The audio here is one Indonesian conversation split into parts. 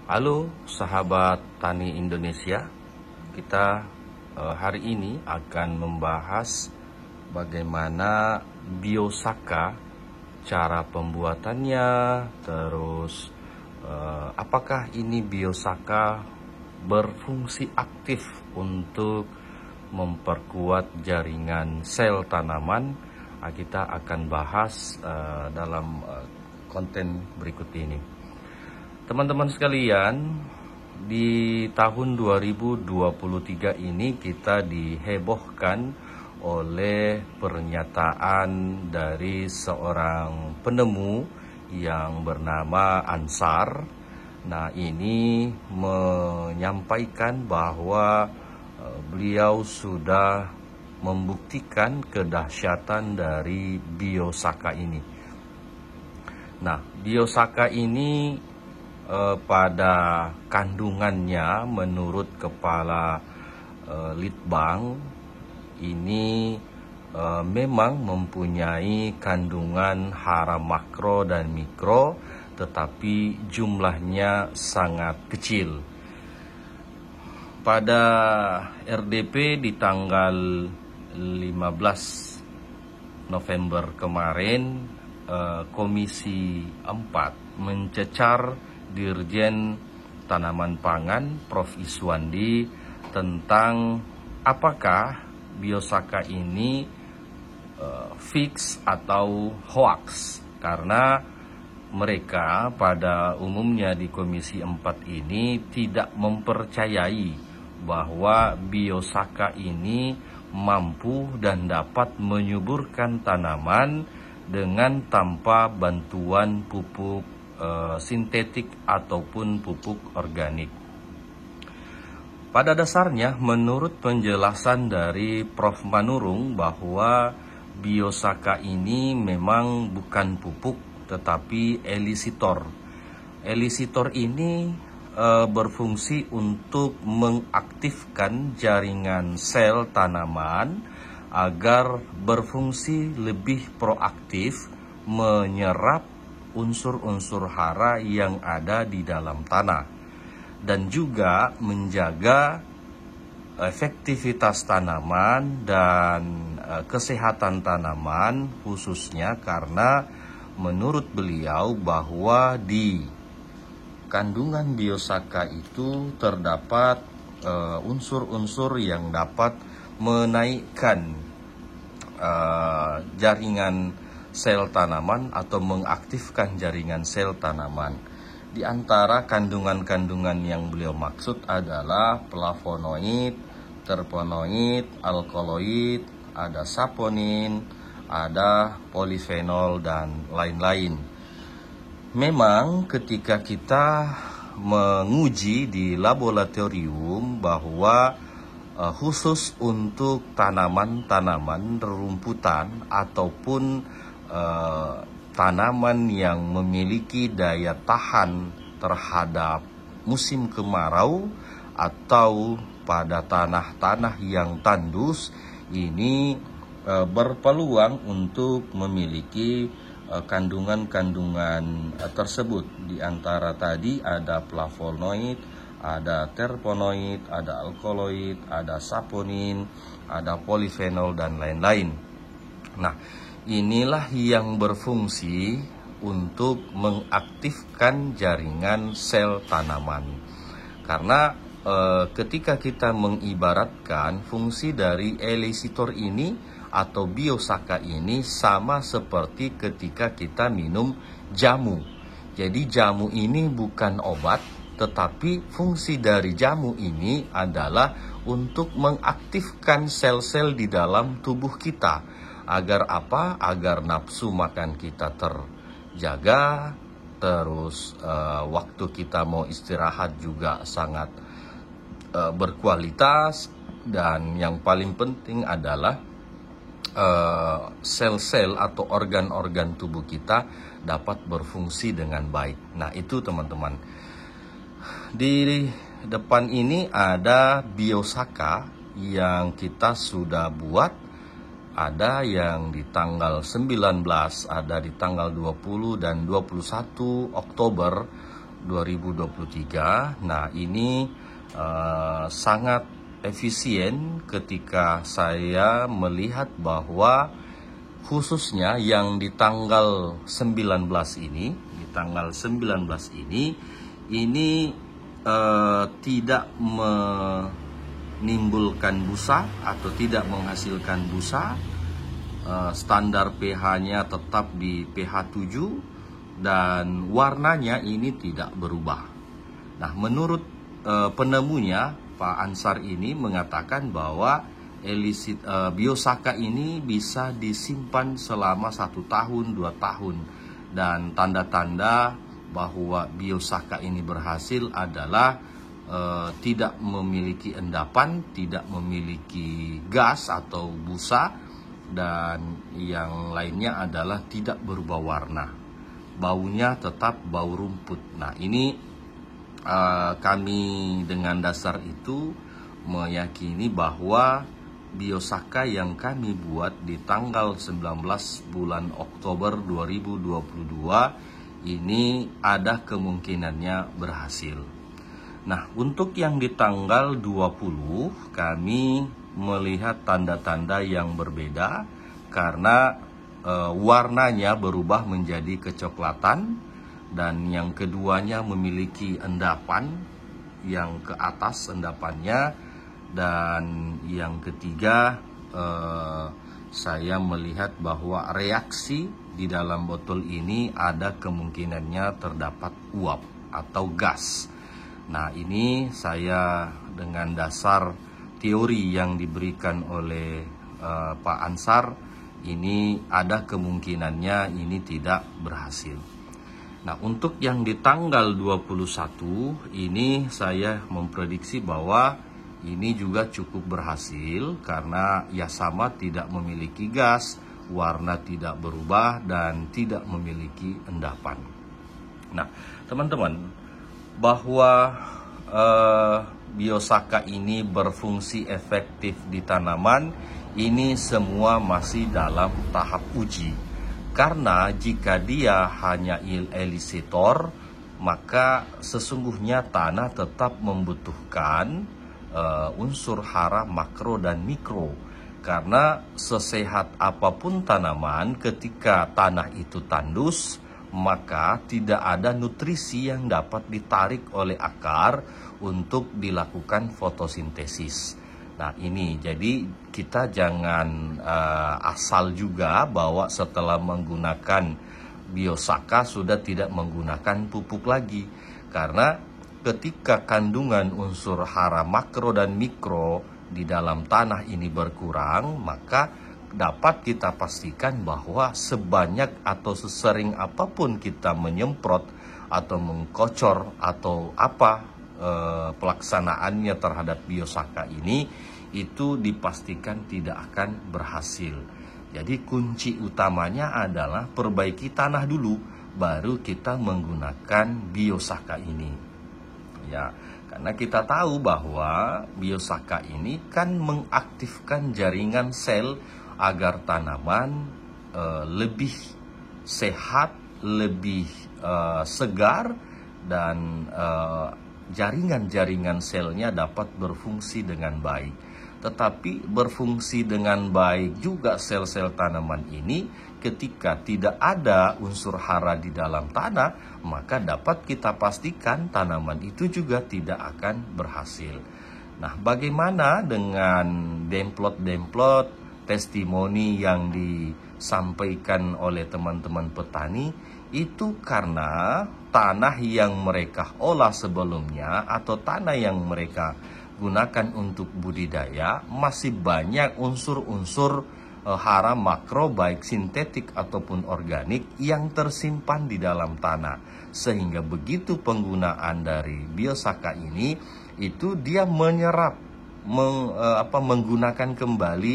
Halo sahabat tani Indonesia, kita hari ini akan membahas bagaimana biosaka, cara pembuatannya, terus apakah ini biosaka berfungsi aktif untuk memperkuat jaringan sel tanaman. Kita akan bahas dalam konten berikut ini. Teman-teman sekalian, di tahun 2023 ini kita dihebohkan oleh pernyataan dari seorang penemu yang bernama Ansar. Nah, ini menyampaikan bahwa beliau sudah membuktikan kedahsyatan dari biosaka ini. Nah, biosaka ini pada kandungannya menurut Kepala Litbang ini memang mempunyai kandungan hara makro dan mikro, tetapi jumlahnya sangat kecil. Pada RDP di tanggal 15 November kemarin, Komisi 4 mencecar Dirjen Tanaman Pangan Prof. Iswandi tentang apakah biosaka ini fix atau hoax, karena mereka pada umumnya di Komisi 4 ini tidak mempercayai bahwa biosaka ini mampu dan dapat menyuburkan tanaman dengan tanpa bantuan pupuk sintetik ataupun pupuk organik. Pada dasarnya, menurut penjelasan dari Prof. Manurung, bahwa biosaka ini memang bukan pupuk tetapi elisitor. Elisitor ini berfungsi untuk mengaktifkan jaringan sel tanaman agar berfungsi lebih proaktif menyerap unsur-unsur hara yang ada di dalam tanah, dan juga menjaga efektivitas tanaman dan kesehatan tanaman, khususnya karena menurut beliau bahwa di kandungan biosaka itu terdapat unsur-unsur yang dapat menaikkan jaringan sel tanaman atau mengaktifkan jaringan sel tanaman. Di antara kandungan-kandungan yang beliau maksud adalah flavonoid, terpenoid, alkaloid, ada saponin, ada polifenol, dan lain-lain. Memang ketika kita menguji di laboratorium bahwa khusus untuk tanaman-tanaman rumputan ataupun tanaman yang memiliki daya tahan terhadap musim kemarau atau pada tanah-tanah yang tandus, ini berpeluang untuk memiliki kandungan-kandungan tersebut. Di antara tadi ada flavonoid, ada terpenoid, ada alkaloid, ada saponin, ada polifenol, dan lain-lain. Nah, inilah yang berfungsi untuk mengaktifkan jaringan sel tanaman. Karena ketika kita mengibaratkan fungsi dari elisitor ini atau biosaka ini sama seperti ketika kita minum jamu. Jadi jamu ini bukan obat, tetapi fungsi dari jamu ini adalah untuk mengaktifkan sel-sel di dalam tubuh kita. Agar apa? Agar nafsu makan kita terjaga, terus waktu kita mau istirahat juga sangat berkualitas, dan yang paling penting adalah sel-sel atau organ-organ tubuh kita dapat berfungsi dengan baik. Nah, itu teman-teman. Di depan ini ada biosaka yang kita sudah buat. Ada yang di tanggal 19, ada di tanggal 20 dan 21 Oktober 2023. Nah, ini sangat efisien ketika saya melihat bahwa khususnya yang di tanggal 19 ini, ini tidak menimbulkan busa atau tidak menghasilkan busa. Standar pH-nya tetap di pH 7 dan warnanya ini tidak berubah. Nah, menurut penemunya Pak Ansar ini mengatakan bahwa Biosaka ini bisa disimpan selama 1 tahun, 2 tahun. Dan tanda-tanda bahwa Biosaka ini berhasil adalah tidak memiliki endapan, tidak memiliki gas atau busa, dan yang lainnya adalah tidak berubah warna. Baunya tetap bau rumput. Nah, ini kami dengan dasar itu meyakini bahwa Biosaka yang kami buat di tanggal 19 bulan Oktober 2022 ini ada kemungkinannya berhasil. Nah, untuk yang di tanggal 20 kami melihat tanda-tanda yang berbeda karena warnanya berubah menjadi kecoklatan, dan yang keduanya memiliki endapan yang ke atas endapannya, dan yang ketiga saya melihat bahwa reaksi di dalam botol ini ada kemungkinannya terdapat uap atau gas. Nah, ini saya dengan dasar teori yang diberikan oleh Pak Ansar, ini ada kemungkinannya ini tidak berhasil. Nah, untuk yang di tanggal 21 ini saya memprediksi bahwa ini juga cukup berhasil karena ya sama, tidak memiliki gas, warna tidak berubah, dan tidak memiliki endapan. Nah, teman-teman, bahwa Biosaka ini berfungsi efektif di tanaman, ini semua masih dalam tahap uji. Karena jika dia hanya elisitor, maka sesungguhnya tanah tetap membutuhkan unsur hara makro dan mikro. Karena sesehat apapun tanaman, ketika tanah itu tandus, maka tidak ada nutrisi yang dapat ditarik oleh akar untuk dilakukan fotosintesis. Nah, ini jadi kita jangan asal juga bahwa setelah menggunakan Biosaka sudah tidak menggunakan pupuk lagi. Karena ketika kandungan unsur hara makro dan mikro di dalam tanah ini berkurang, maka dapat kita pastikan bahwa sebanyak atau sesering apapun kita menyemprot atau mengkocor atau apa pelaksanaannya terhadap Biosaka ini, itu dipastikan tidak akan berhasil. Jadi kunci utamanya adalah perbaiki tanah dulu, baru kita menggunakan Biosaka ini. Ya, karena kita tahu bahwa Biosaka ini kan mengaktifkan jaringan sel agar tanaman lebih sehat, lebih segar, dan jaringan-jaringan selnya dapat berfungsi dengan baik. Tetapi berfungsi dengan baik juga sel-sel tanaman ini ketika tidak ada unsur hara di dalam tanah, maka dapat kita pastikan tanaman itu juga tidak akan berhasil. Nah, bagaimana dengan demplot-demplot testimoni yang disampaikan oleh teman-teman petani? Itu karena tanah yang mereka olah sebelumnya atau tanah yang mereka gunakan untuk budidaya masih banyak unsur-unsur hara makro baik sintetik ataupun organik yang tersimpan di dalam tanah, sehingga begitu penggunaan dari Biosaka ini itu dia menyerap menggunakan kembali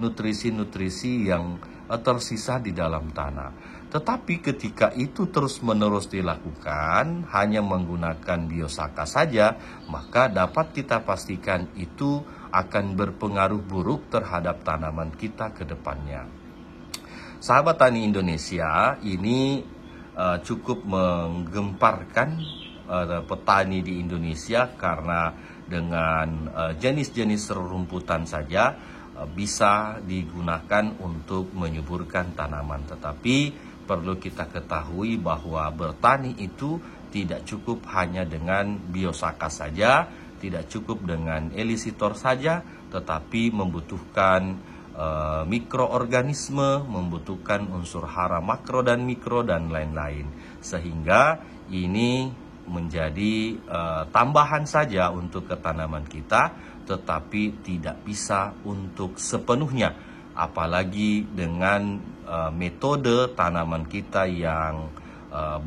nutrisi-nutrisi yang tersisa di dalam tanah. Tetapi ketika itu terus-menerus dilakukan hanya menggunakan Biosaka saja, maka dapat kita pastikan itu akan berpengaruh buruk terhadap tanaman kita ke depannya. Sahabat Tani Indonesia, ini cukup menggemparkan petani di Indonesia, karena dengan jenis-jenis rerumputan saja bisa digunakan untuk menyuburkan tanaman. Tetapi perlu kita ketahui bahwa bertani itu tidak cukup hanya dengan biosaka saja, tidak cukup dengan elisitor saja, tetapi membutuhkan mikroorganisme, membutuhkan unsur hara makro dan mikro dan lain-lain. Sehingga ini menjadi tambahan saja untuk ke tanaman kita, tetapi tidak bisa untuk sepenuhnya. Apalagi dengan metode tanaman kita yang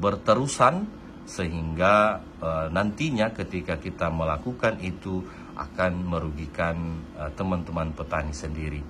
berterusan, sehingga nantinya ketika kita melakukan itu akan merugikan teman-teman petani sendiri.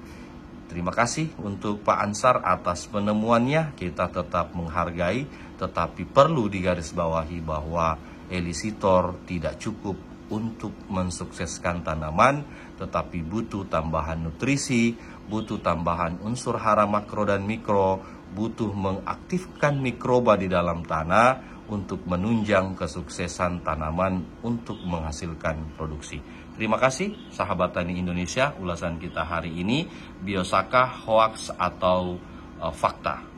Terima kasih untuk Pak Ansar atas penemuannya. Kita tetap menghargai, tetapi perlu digarisbawahi bahwa elisitor tidak cukup untuk mensukseskan tanaman, tetapi butuh tambahan nutrisi, butuh tambahan unsur hara makro dan mikro, butuh mengaktifkan mikroba di dalam tanah untuk menunjang kesuksesan tanaman untuk menghasilkan produksi. Terima kasih sahabat Tani Indonesia, ulasan kita hari ini biosaka hoax atau fakta.